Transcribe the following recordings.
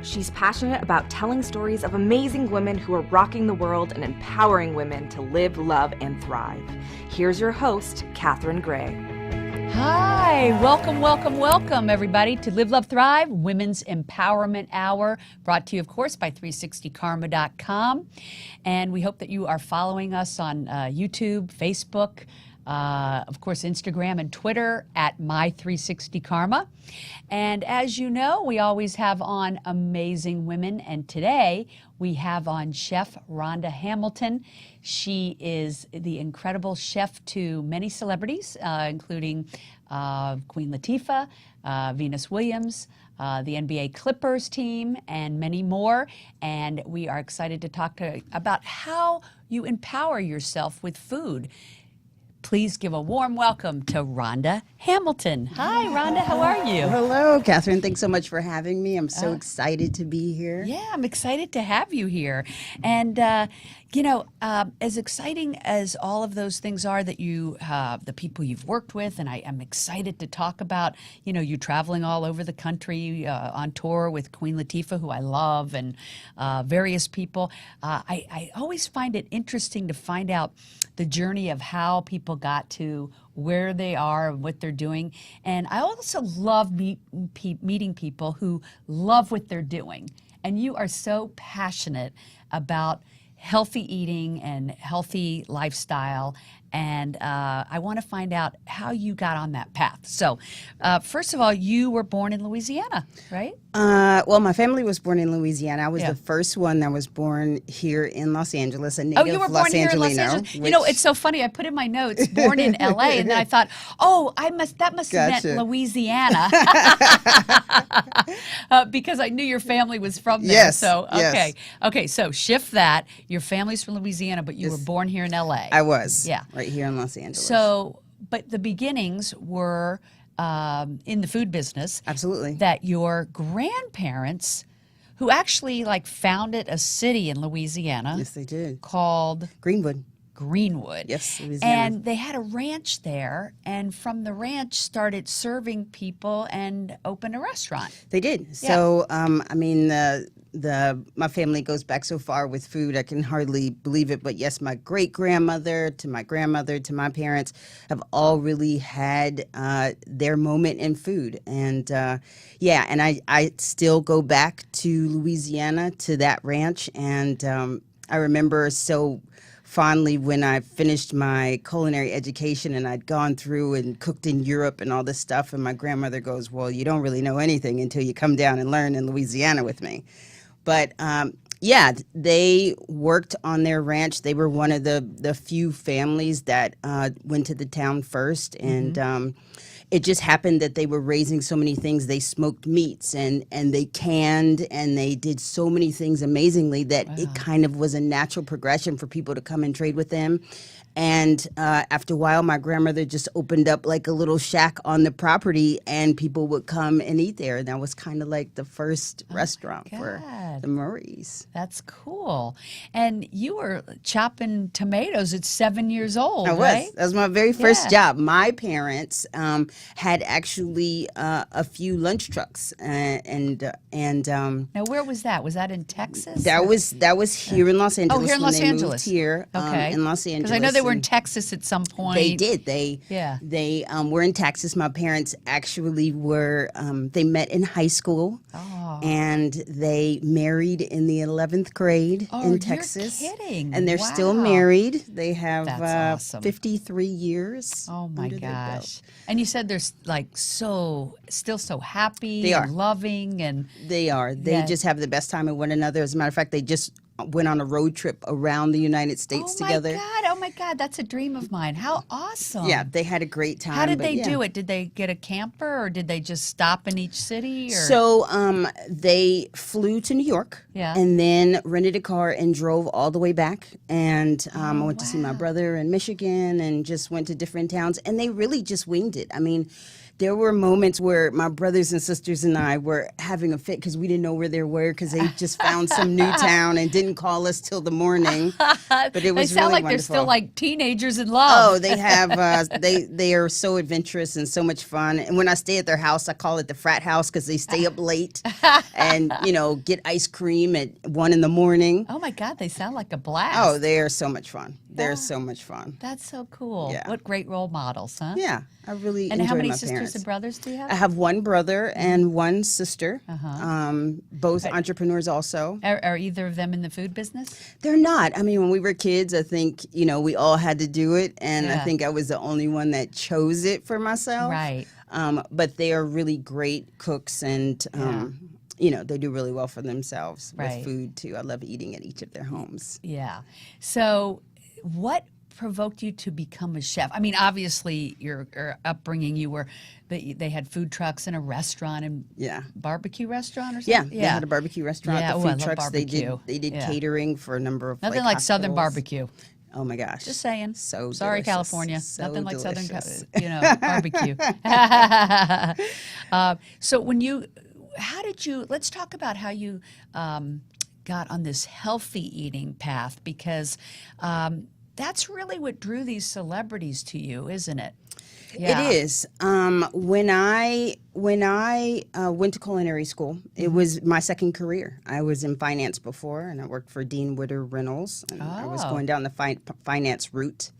she's passionate about telling stories of amazing women who are rocking the world and empowering women to live, love, and thrive. Here's your host, Katherine Gray. Hi, welcome, everybody, to Live, Love, Thrive, Women's Empowerment Hour, brought to you, of course, by 360karma.com. And we hope that you are following us on YouTube, Facebook, of course, Instagram and Twitter at My360Karma. And as you know, we always have on amazing women. And today we have on Chef Ronnda Hamilton. She is the incredible chef to many celebrities, including Queen Latifah, Venus Williams, the NBA Clippers team, and many more. And we are excited to talk about how you empower yourself with food. Please give a warm welcome to Ronnda Hamilton. Hi, Ronnda. How are you? Hello, Katherine. Thanks so much for having me. I'm so excited to be here. Yeah, I'm excited to have you here. And, as exciting as all of those things are that you, the people you've worked with, and I am excited to talk about, you traveling all over the country on tour with Queen Latifah, who I love, and various people. I always find it interesting to find out the journey of how people got to where they are and what they're doing. And I also love meeting people who love what they're doing. And you are so passionate about healthy eating and healthy lifestyle. And I want to find out how you got on that path. So, first of all, you were born in Louisiana, right? Well, my family was born in Louisiana. I was the first one that was born here in Los Angeles, a native you were born here in Los Angeles? It's so funny. I put in my notes, born in L.A., and then I thought, that must have meant Louisiana. Because I knew your family was from there. Yes. So, okay. Yes. Okay, so shift that. Your family's from Louisiana, but you were born here in L.A. I was. Yeah. Right here in Los Angeles. So, but the beginnings were in the food business. Absolutely. That your grandparents, who actually founded a city in Louisiana. Yes, they did. Called Greenwood. Yes, Louisiana. And they had a ranch there, and from the ranch started serving people and opened a restaurant. They did. So, my family goes back so far with food, I can hardly believe it. But yes, my great-grandmother to my grandmother to my parents have all really had their moment in food. And and I still go back to Louisiana, to that ranch. And I remember so fondly when I finished my culinary education and I'd gone through and cooked in Europe and all this stuff. And my grandmother goes, well, you don't really know anything until you come down and learn in Louisiana with me. But they worked on their ranch. They were one of the few families that went to the town first. And it just happened that they were raising so many things. They smoked meats and they canned and they did so many things amazingly that it kind of was a natural progression for people to come and trade with them. And after a while, my grandmother just opened up like a little shack on the property and people would come and eat there. And that was kind of like the first restaurant for the Murrays. That's cool. And you were chopping tomatoes at 7 years old, I was. right? That was my very first job. My parents had actually a few lunch trucks. Now, where was that? Was that in Texas? That was here in Los Angeles. Oh, here in Los Angeles. Moved here in Los Angeles. Because I know they were in Texas at some point. They did. They were in Texas. My parents actually were, they met in high school. Oh. And they married in the 11th grade in Texas. You're kidding. And they're still married. They have awesome. 53 years. Oh my gosh. And you said they're still so happy They are. and loving and They are. They just have the best time with one another. As a matter of fact, they just went on a road trip around the United States together. Oh my God, that's a dream of mine. How awesome. Yeah, they had a great time. How did they do it? Did they get a camper or did they just stop in each city? Or? So they flew to New York and then rented a car and drove all the way back. And I went to see my brother in Michigan and just went to different towns. And they really just winged it. I mean, there were moments where my brothers and sisters and I were having a fit because we didn't know where they were because they just found some new town and didn't call us till the morning. But it was They sound really like wonderful. they're still like teenagers in love. Oh, they have. They are so adventurous and so much fun. And when I stay at their house, I call it the frat house because they stay up late and get ice cream at 1 a.m. Oh my God, they sound like a blast. Oh, they are so much fun. They're so much fun. That's so cool. Yeah. What great role models, huh? Yeah, I really And enjoy how many my sisters parents. and brothers do you have? I have one brother and one sister, Uh-huh. both entrepreneurs also. Are either of them in the food business? They're not. I mean, when we were kids, I think, we all had to do it. And I Yeah. think I was the only one that chose it for myself. Right. But they are really great cooks and, they do really well for themselves Right. with food too. I love eating at each of their homes. Yeah. So what provoked you to become a chef? I mean, obviously your upbringing, they had food trucks and a restaurant and Yeah. barbecue restaurant or Yeah, something? they had a barbecue restaurant, Yeah, the I food love trucks. barbecue. They did Yeah. catering for a number of Nothing like Southern hospitals. barbecue. Oh my gosh. Just saying. So Sorry, delicious. California. So Nothing like delicious. Southern, barbecue. So let's talk about how you got on this healthy eating path, because that's really what drew these celebrities to you, isn't it? Yeah. It is. When I went to culinary school, it was my second career. I was in finance before, and I worked for Dean Witter Reynolds, and I was Oh. going down the finance route.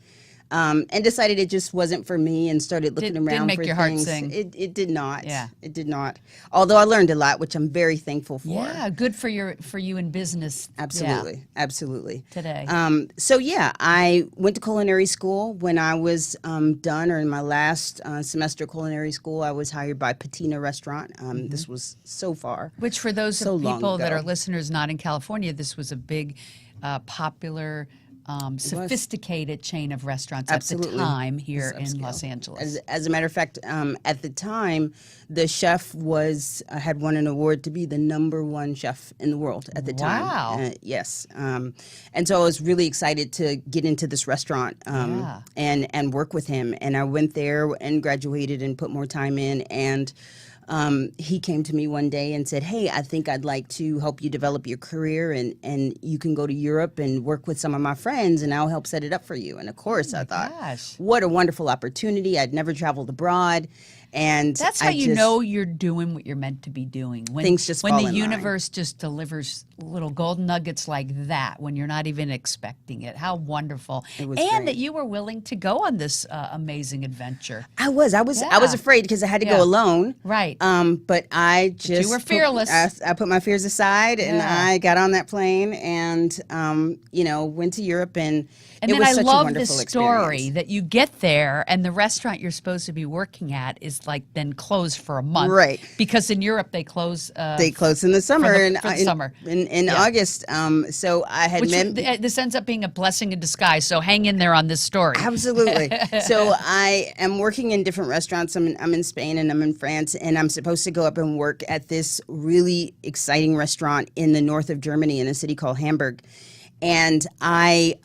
And decided it just wasn't for me, and started looking Didn't around make for your heart things. sing. It did not. Yeah. It did not. Although I learned a lot, which I'm very thankful for. Yeah, good for you in business. Absolutely, absolutely. Today. So yeah, I went to culinary school. When I was done, or in my last semester of culinary school, I was hired by Patina Restaurant. This was so far. Which, for those so long people that ago. are listeners not in California, this was a big, popular, sophisticated chain of restaurants Absolutely. at the time here It's in upscale. Los Angeles. As a matter of fact, at the time, the chef had won an award to be the #1 chef in the world at the time. Wow. Yes. And so I was really excited to get into this restaurant Yeah. and work with him. And I went there and graduated and put more time in. And he came to me one day and said, "Hey, I think I'd like to help you develop your career, and you can go to Europe and work with some of my friends, and I'll help set it up for you." And of course, I thought, gosh. what a wonderful opportunity. I'd never traveled abroad. And That's how you know you're doing what you're meant to be doing. When, Things just when fall the in line. universe just delivers little golden nuggets like that when you're not even expecting it. How wonderful. It was and great. that you were willing to go on this amazing adventure. I was Yeah. afraid because I had to Yeah. go alone. Right. But I just were fearless. I put my fears aside, and Yeah. I got on that plane and went to Europe, and And it then was I such a love wonderful the story experience. that you get there and the restaurant you're supposed to be working at is like then closed for a month. Right. Because in Europe they close. They closed in the summer, for the summer. in Yeah. August. So I had Which met. this ends up being a blessing in disguise. So hang in there on this story. Absolutely. So I am working in different restaurants. I'm in Spain and I'm in France, and I'm supposed to go up and work at this really exciting restaurant in the north of Germany in a city called Hamburg. And I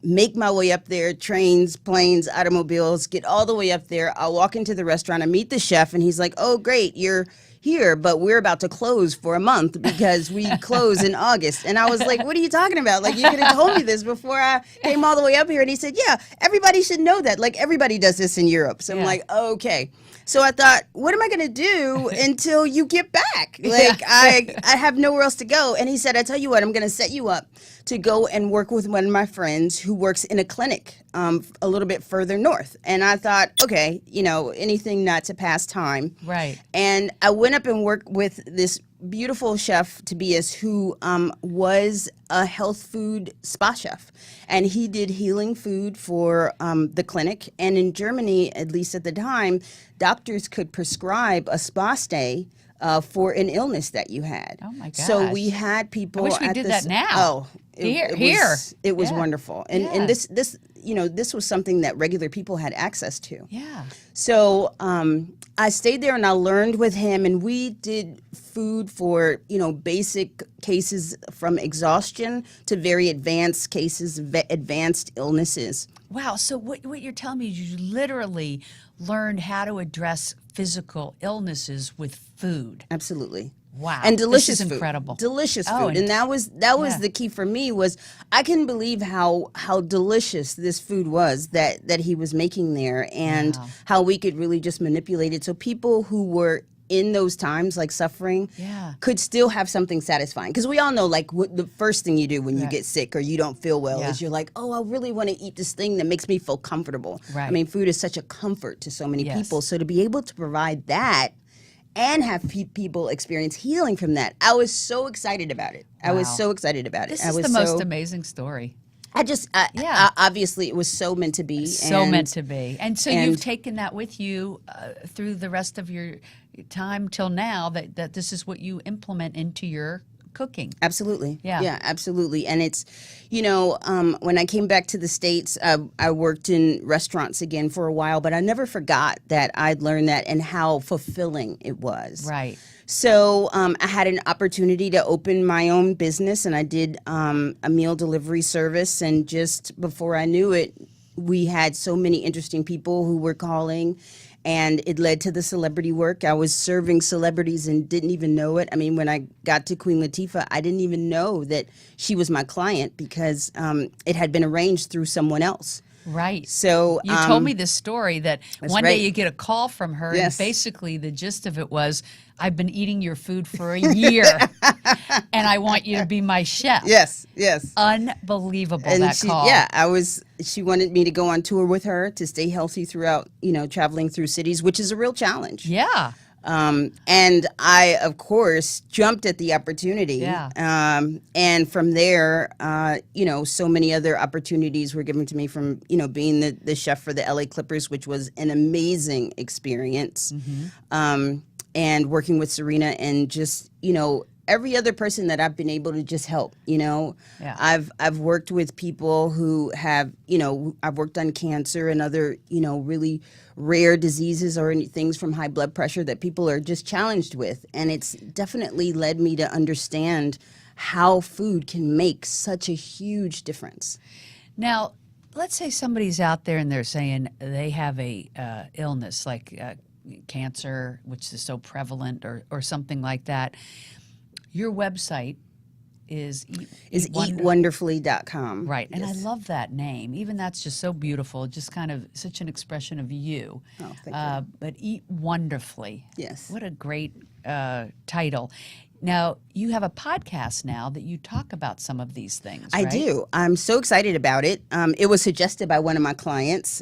make my way up there, trains, planes, automobiles, get all the way up there. I'll walk into the restaurant, I meet the chef, and he's like, "Oh, great, you're here, but we're about to close for a month because we close in August." And I was like, "What are you talking about? Like, you could have told me this before I came all the way up here." And he said, "Yeah, everybody should know that. Like, everybody does this in Europe." So I'm Yeah. like, "Okay." So I thought, what am I going to do until you get back? Like, I have nowhere else to go. And he said, "I tell you what, I'm going to set you up to go and work with one of my friends who works in a clinic a little bit further north." And I thought, okay, anything not to pass time. Right. And I went up and worked with this beautiful chef, Tobias, who was a health food spa chef. And he did healing food for the clinic. And in Germany, at least at the time, doctors could prescribe a spa stay for an illness that you had. Oh, my So gosh. we had people. I wish we at did this- that now. Oh, It was Yeah. wonderful. And Yeah. this this was something that regular people had access to. Yeah. So I stayed there and I learned with him, and we did food for basic cases from exhaustion to very advanced cases, advanced illnesses. Wow. So what you're telling me is you literally learned how to address physical illnesses with food. Absolutely. Wow. And delicious This is food. incredible. Delicious Oh, food. And that was the key for me. Was I couldn't believe how delicious this food was that he was making there, and Wow. how we could really just manipulate it so people who were in those times, like suffering, Yeah. could still have something satisfying. Because we all know, like, the first thing you do when you Right. get sick or you don't feel well Yeah. is you're like, oh, I really want to eat this thing that makes me feel comfortable. Right. I mean, food is such a comfort to so many Yes. people. So to be able to provide that and have people experience healing from that, I was so excited about it. I was Wow. so excited about it. This I is was the most so, amazing story. I obviously it was so meant to be. So and meant to be. And so and- you've taken that with you through the rest of your time till now, that this is what you implement into your cooking. Absolutely. Yeah. Yeah, absolutely. And it's, when I came back to the States, I worked in restaurants again for a while, but I never forgot that I'd learned that and how fulfilling it was. Right. So I had an opportunity to open my own business, and I did a meal delivery service. And just before I knew it, we had so many interesting people who were calling, and it led to the celebrity work. I was serving celebrities and didn't even know it. I mean, when I got to Queen Latifah, I didn't even know that she was my client because it had been arranged through someone else. Right. So You told me this story that one right. day you get a call from her, Yes. and basically the gist of it was, I've been eating your food for a year, and I want you to be my chef. yes. Unbelievable, And that call. she wanted me to go on tour with her to stay healthy throughout, traveling through cities, which is a real challenge. Yeah. And I, of course, jumped at the opportunity. Yeah. And from there, so many other opportunities were given to me from, being the chef for the LA Clippers, which was an amazing experience. And working with Serena and just, every other person that I've been able to just help, Yeah. I've worked with people who have, I've worked on cancer and other, really rare diseases or any things from high blood pressure that people are just challenged with. And it's definitely led me to understand how food can make such a huge difference. Now, let's say somebody's out there and they're saying they have a illness like cancer, which is so prevalent, or something like that. Your website is eatwonderfully.com. Right. And Yes. I love that name. Even that's just so beautiful. Just kind of such an expression of you. Oh, thank you. But Eat Wonderfully. Yes. What a great title. Now, you have a podcast now that you talk about some of these things, I right? do. I'm so excited about it. It was suggested by one of my clients,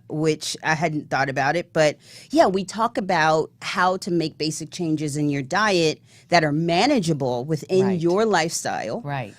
which I hadn't thought about it. But yeah, we talk about how to make basic changes in your diet that are manageable within Right. your lifestyle. Right.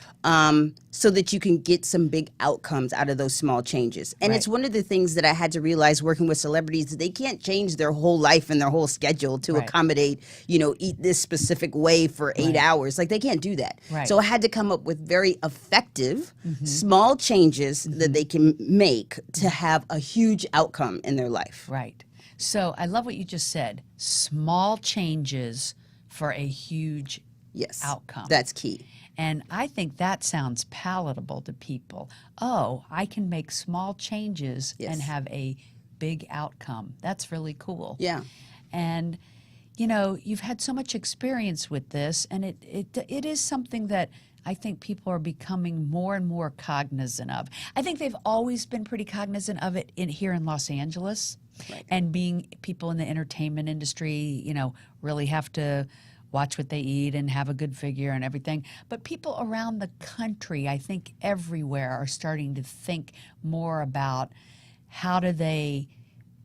So that you can get some big outcomes out of those small changes. And Right. it's one of the things that I had to realize working with celebrities, that they can't change their whole life and their whole schedule to Right. accommodate, eat this specific way for 8 hours. Like, they can't do that. Right. So I had to come up with very effective, small changes that they can make to have a huge outcome in their life. Right. So I love what you just said. Small changes for a huge Yes. outcome. That's key. And I think that sounds palatable to people. Oh, I can make small changes Yes. and have a big outcome. That's really cool. Yeah. And you've had so much experience with this, and it is something that I think people are becoming more and more cognizant of. I think they've always been pretty cognizant of it here in Los Angeles. Right. And being people in the entertainment industry, really have to watch what they eat and have a good figure and everything. But people around the country, I think everywhere, are starting to think more about how do they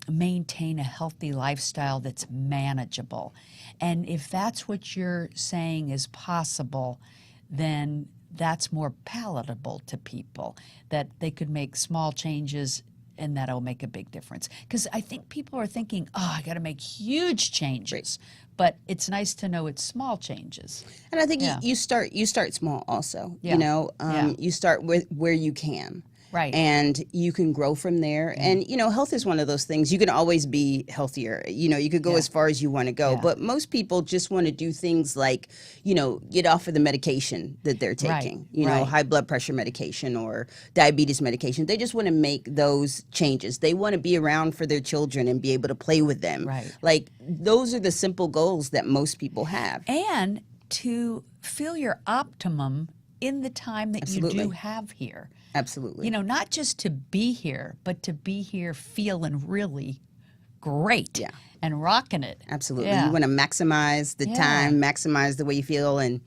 maintain a healthy lifestyle that's manageable. And if that's what you're saying is possible, then that's more palatable to people, that they could make small changes and that'll make a big difference. Because I think people are thinking, oh, I got to make huge changes. But it's nice to know it's small changes. And I think you start small also. Yeah. You know, Yeah. you start with where you can. Right. And you can grow from there. And, you know, health is one of those things. You can always be healthier. You know, you could go as far as you want to go. Yeah. But most people just want to do things like, you know, get off of the medication that they're taking. You know, high blood pressure medication or diabetes medication. They just want to make those changes. They want to be around for their children and be able to play with them. Right. Like, those are the simple goals that most people have. And to feel your optimum in the time that you do have here. Absolutely. You know, not just to be here, but to be here feeling really great and rocking it. Absolutely. Yeah. You want to maximize the time, maximize the way you feel. And,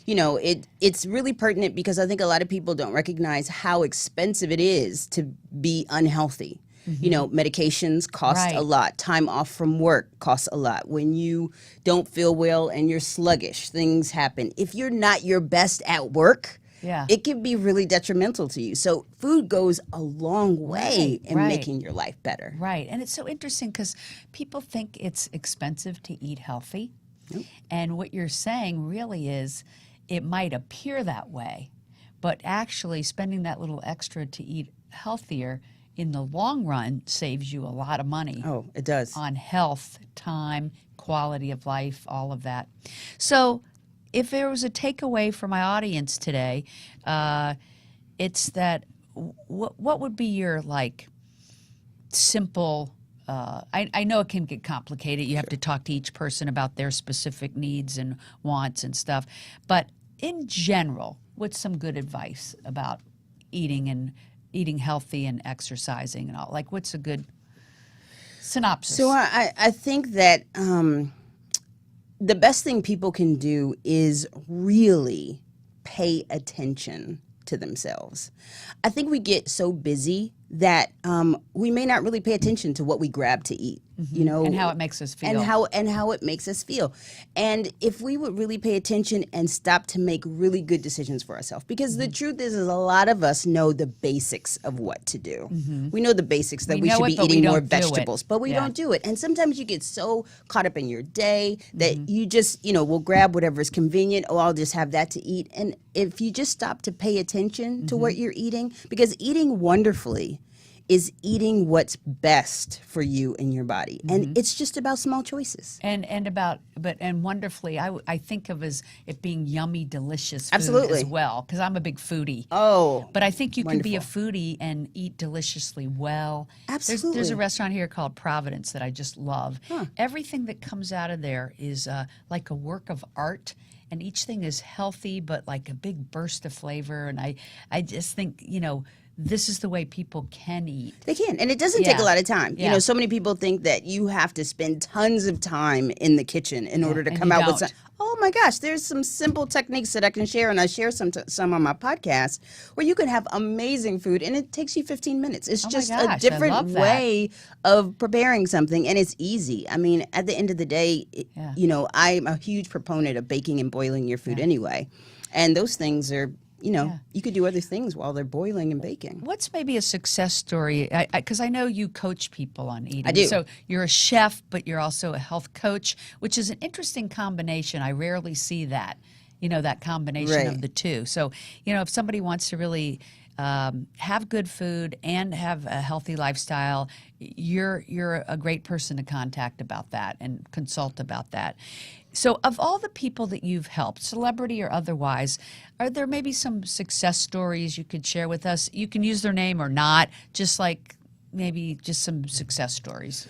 you know, it's really pertinent because I think a lot of people don't recognize how expensive it is to be unhealthy. You know, medications cost a lot. Time off from work costs a lot. When you don't feel well and you're sluggish, things happen. If you're not your best at work, it can be really detrimental to you. So food goes a long way in making your life better. Right. And it's so interesting because people think it's expensive to eat healthy. And what you're saying really is it might appear that way, but actually spending that little extra to eat healthier in the long run saves you a lot of money. Oh, it does. On health, time, quality of life, all of that. So if there was a takeaway for my audience today, it's that what would be your like simple, I know it can get complicated. You have to talk to each person about their specific needs and wants and stuff. But in general, what's some good advice about eating healthy and exercising and all? Like, what's a good synopsis? So I think that the best thing people can do is really pay attention to themselves. I think we get so busy that we may not really pay attention to what we grab to eat, you know, and how it makes us feel, and how it makes us feel. And if we would really pay attention and stop to make really good decisions for ourselves, because the truth is a lot of us know the basics of what to do. We know the basics that we should be eating more vegetables, but we don't do it. And sometimes you get so caught up in your day that you just, you know, will grab whatever's convenient. Oh, I'll just have that to eat. And if you just stop to pay attention to what you're eating, because eating wonderfully is eating what's best for you and your body. And it's just about small choices. And wonderfully, I think of as it being yummy, delicious food Absolutely. as well, because I'm a big foodie. Oh, but I think you can be a wonderful. foodie and eat deliciously well. Absolutely. There's a restaurant here called Providence that I just love. Everything that comes out of there is like a work of art. And each thing is healthy, but like a big burst of flavor. And I just think, you know, this is the way people can eat. They can, and it doesn't take a lot of time. You know, so many people think that you have to spend tons of time in the kitchen in order to come out with some. Oh my gosh, there's some simple techniques that I can share, and I share some on my podcast where you can have amazing food, and it takes you 15 minutes. It's just a different way of preparing something, and it's easy. I mean, at the end of the day, you know, I'm a huge proponent of baking and boiling your food anyway, and those things are. You know, you could do other things while they're boiling and baking. What's maybe a success story? Because I know you coach people on eating. I do. So you're a chef, but you're also a health coach, which is an interesting combination. I rarely see that, you know, that combination of the two. So, you know, if somebody wants to really have good food and have a healthy lifestyle, you're a great person to contact about that and consult about that. So of all the people that you've helped, celebrity or otherwise, are there maybe some success stories you could share with us? You can use their name or not, just like maybe just some success stories.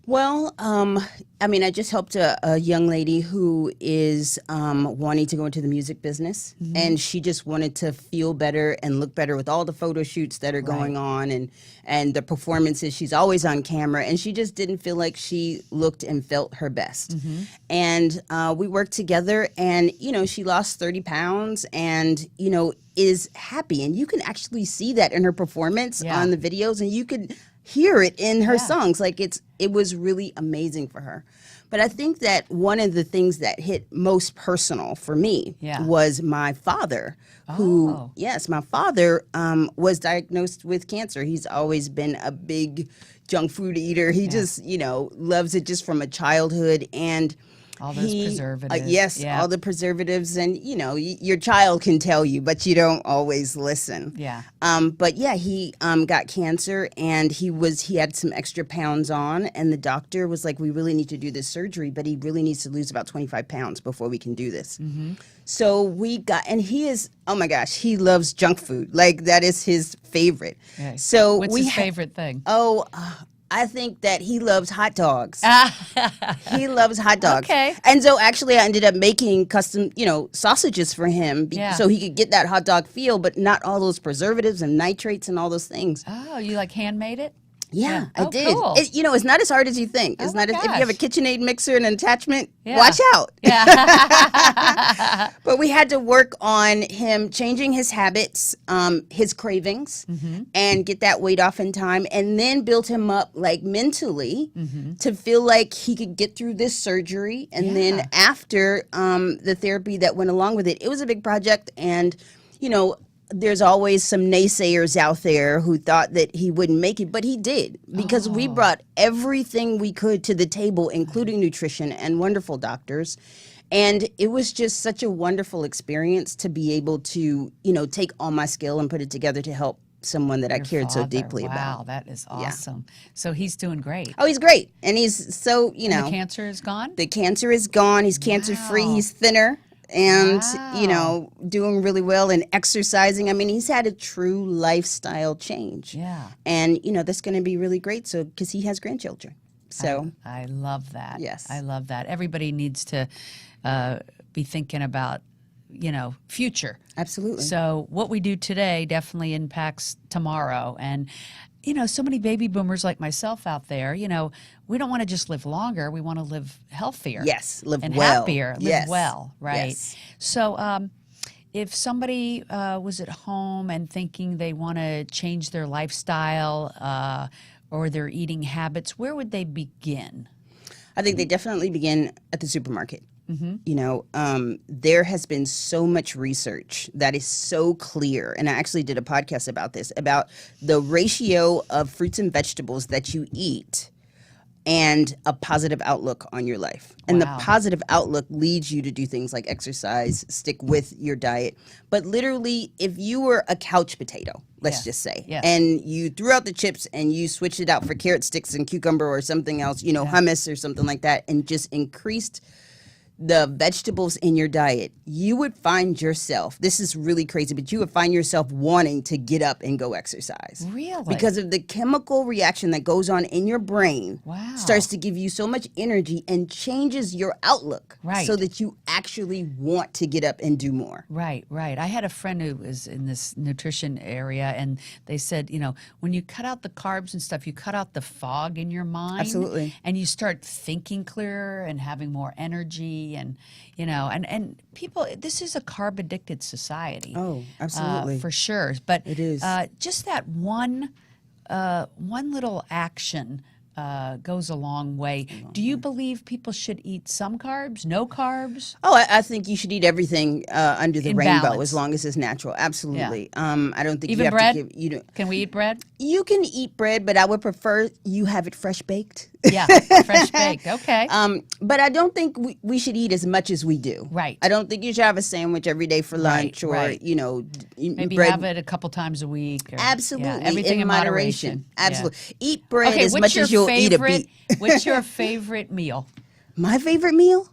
Well, I mean, I just helped a young lady who is wanting to go into the music business, and she just wanted to feel better and look better with all the photo shoots that are going on and the performances. She's always on camera, and she just didn't feel like she looked and felt her best. And we worked together, and, you know, she lost 30 pounds and, you know, is happy. And you can actually see that in her performance on the videos, and you could hear it in her songs. Like it was really amazing for her. But I think that one of the things that hit most personal for me was my father, who, yes, my father was diagnosed with cancer. He's always been a big junk food eater. He just, you know, loves it just from a childhood. And all those preservatives. Yes, all the preservatives. And, you know, your child can tell you, but you don't always listen. Yeah. But yeah, he got cancer, and he had some extra pounds on, and the doctor was like, we really need to do this surgery, but he really needs to lose about 25 pounds before we can do this. So and he is, oh my gosh, he loves junk food. Like, that is his favorite. Yeah. So what's his favorite thing? I think that he loves hot dogs. He loves hot dogs. Okay. And so actually I ended up making custom, you know, sausages for him so he could get that hot dog feel, but not all those preservatives and nitrates and all those things. Oh, you like handmade it? Yeah, I did. Cool. You know, it's not as hard as you think. It's not if you have a KitchenAid mixer and an attachment, watch out. Yeah. But we had to work on him changing his habits, his cravings, and get that weight off in time, and then build him up like mentally to feel like he could get through this surgery. And then after the therapy that went along with it, it was a big project. And, you know, there's always some naysayers out there who thought that he wouldn't make it, but he did, because we brought everything we could to the table, including nutrition and wonderful doctors. And it was just such a wonderful experience to be able to, you know, take all my skill and put it together to help someone that I cared so deeply about. Wow, that is awesome. So he's doing great. Oh, he's great. And he's so, you know. And the cancer is gone? The cancer is gone. He's cancer-free. He's thinner. And, you know, doing really well and exercising. I mean, he's had a true lifestyle change. Yeah. And, you know, that's going to be really great. So, because he has grandchildren. So I love that. Yes. I love that. Everybody needs to be thinking about, you know, future. Absolutely. So what we do today definitely impacts tomorrow. And, you know, so many baby boomers like myself out there, you know, we don't want to just live longer. We want to live healthier. Yes, live and well. Happier, live well, right? Yes. So if somebody was at home and thinking they want to change their lifestyle or their eating habits, where would they begin? I think they definitely begin at the supermarket. You know, there has been so much research that is so clear, and I actually did a podcast about this, about the ratio of fruits and vegetables that you eat and a positive outlook on your life. And the positive outlook leads you to do things like exercise, stick with your diet. But literally, if you were a couch potato, let's just say, and you threw out the chips and you switched it out for carrot sticks and cucumber or something else, you know, hummus or something like that, and just increased the vegetables in your diet, you would find yourself, this is really crazy, but you would find yourself wanting to get up and go exercise. Really? Because of the chemical reaction that goes on in your brain, starts to give you so much energy and changes your outlook so that you actually want to get up and do more. Right. I had a friend who was in this nutrition area, and they said, you know, when you cut out the carbs and stuff, you cut out the fog in your mind. Absolutely. And you start thinking clearer and having more energy. And, you know, and people, this is a carb addicted society. Oh, absolutely. For sure. But it is. Just that one little action goes a long way. Do you believe people should eat some carbs, no carbs? Oh, I think you should eat everything under the In rainbow balance. As long as it's natural. Absolutely. I don't think Even you have bread? to give. You don't. Can we eat bread? You can eat bread, but I would prefer you have it fresh baked. Yeah, fresh baked. Okay. But I don't think we should eat as much as we do. Right. I don't think you should have a sandwich every day for lunch, or you know, maybe bread. have it a couple times a week. Or, Absolutely. Yeah, everything in moderation. Absolutely. Eat bread Okay, as much as you'll eat a beet. What's your favorite meal? My favorite meal?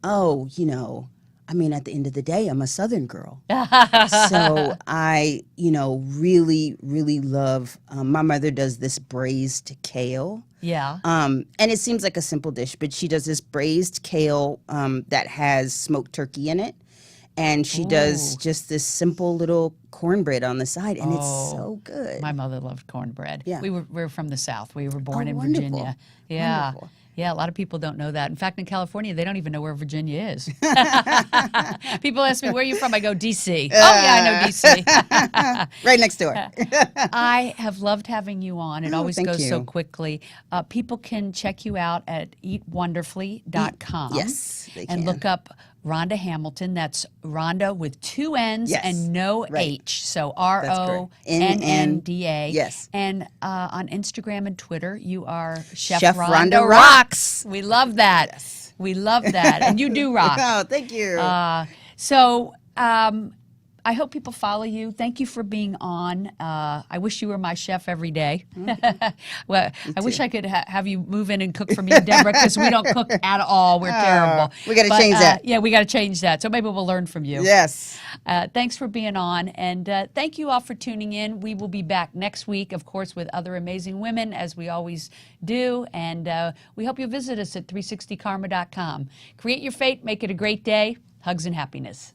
Oh, you know, I mean, at the end of the day, I'm a Southern girl. So I, you know, really, really love, my mother does this braised kale. Yeah. And it seems like a simple dish, but she does this braised kale that has smoked turkey in it. And she does just this simple little cornbread on the side, and it's so good. My mother loved cornbread. Yeah. We were from the South. We were born in wonderful. Virginia. Yeah. Wonderful. Yeah, a lot of people don't know that. In fact, in California, they don't even know where Virginia is. People ask me, where are you from? I go, D.C. Oh, yeah, I know D.C. Right next door. I have loved having you on. It always thank goes so you. quickly. People can check you out at eatwonderfully.com. Yes, they And can. look up Ronnda Hamilton. That's Ronnda with 2 N's Yes, and no right. H. So correct. Ronnda. Yes. And on Instagram and Twitter, you are Chef Ronnda Ronnda Rocks. We love that. Yes. We love that. And you do rock. Oh, thank you. So I hope people follow you. Thank you for being on. I wish you were my chef every day. Well, I wish I could have you move in and cook for me and Deborah, because we don't cook at all. We're terrible. We got to change that. Yeah, we got to change that. So maybe we'll learn from you. Yes. Thanks for being on, and thank you all for tuning in. We will be back next week, of course, with other amazing women, as we always do, and we hope you'll visit us at 360karma.com. Create your fate, make it a great day. Hugs and happiness.